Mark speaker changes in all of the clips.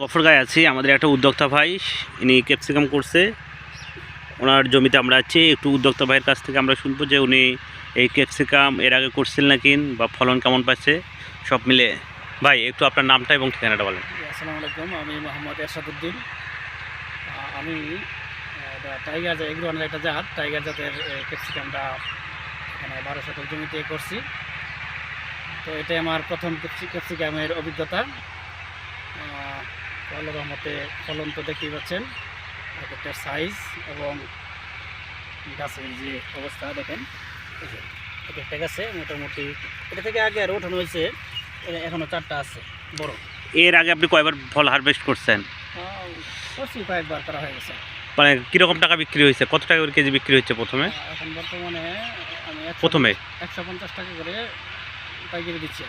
Speaker 1: গফরগাঁয়ে আছি। আমাদের একটা উদ্যোক্তা ভাই, ইনি ক্যাপসিকাম করছে। ওনার জমিতে আমরা আছি। একটু উদ্যোক্তা ভাইয়ের কাছ থেকে আমরা শুনবো যে উনি এই ক্যাপসিকাম এর আগে করছিলেন নাকি, বা ফলন কেমন পাচ্ছে সব মিলে। ভাই, একটু আপনার নামটা এবং ঠিকানাটা বলেন।
Speaker 2: আসসালামু আলাইকুম, আমি মোহাম্মদ এরশাদউদ্দিন। আমি টাইগার এগ্রোনের একটা জাত, টাইগার জাতের ক্যাপসিকামটা এখানে 12 শতক জমিতে করছি। তো এটাই আমার প্রথম ক্যাপসিকামের অভিজ্ঞতা। আল্লাহর রহমতে ফলন তো দেখতেই পাচ্ছেন, এটার সাইজ এবং গাছের যে অবস্থা দেখেন। একটা গাছে মোটামুটি এটা থেকে আগে আর ওঠানো হয়েছে, এখনও 4টা আছে বড়।
Speaker 1: এর আগে আপনি কয়বার ফল হারভেস্ট করছেন?
Speaker 2: করছি, কয়েকবার করা হয়ে গেছে।
Speaker 1: মানে কীরকম টাকা বিক্রি হয়েছে, কত টাকা করে কেজি বিক্রি হচ্ছে প্রথমে?
Speaker 2: এখন বর্তমানে আমি
Speaker 1: প্রথমে
Speaker 2: 150 টাকা করে পাইকারি দিচ্ছি।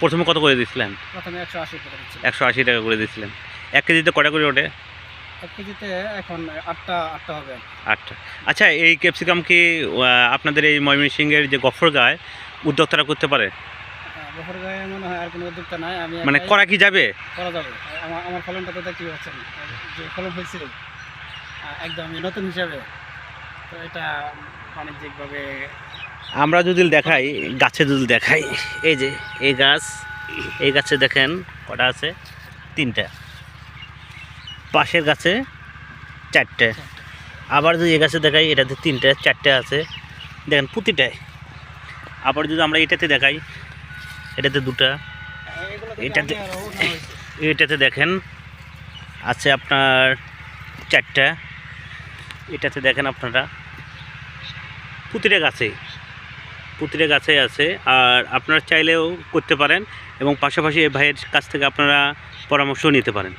Speaker 1: প্রথমে কত করে দিয়েছিলেন?
Speaker 2: প্রথমে 180 টাকা দিচ্ছি।
Speaker 1: 180 টাকা করে দিয়েছিলেন। 1 কেজিতে কটা করে ওঠে?
Speaker 2: 1 কেজিতে এখন 8টা হবে।
Speaker 1: 8টা। আচ্ছা, এই ক্যাপসিকাম কি আপনাদের এই ময়মনসিংহের যে গফরগাঁয় উদ্যোক্তারা করতে পারে?
Speaker 2: গফরগাঁয়ে মনে হয় আর কোনো উদ্যোক্তা নাই। আমি
Speaker 1: মানে করা কি যাবে?
Speaker 2: করা যাবে। আমার ফলনটা তো দেখতেই পাচ্ছেন, যে ফলন হয়েছে একদম নতুন হিসাবে। তো এটা বাণিজ্যিকভাবে
Speaker 1: আমরা যদি দেখাই, গাছে যদি দেখাই, এই যে এই গাছ, এই গাছে দেখেন কটা আছে? 3টা। পাশের গাছে 4টে। আবার যদি এই গাছে দেখাই, এটাতে 3টে 4টে আছে দেখেন প্রতিটায়। আবার যদি আমরা এটাতে দেখাই, এটাতে 2টা, এটাতে দেখেন আছে আপনার 4টা, এটাতে দেখেন আপনারা প্রতিটা গাছে আছে। আর আপনারা চাইলেও করতে পারেন এবং পাশাপাশি এই ভাইয়ের কাছ থেকে আপনারা পরামর্শ নিতে পারেন।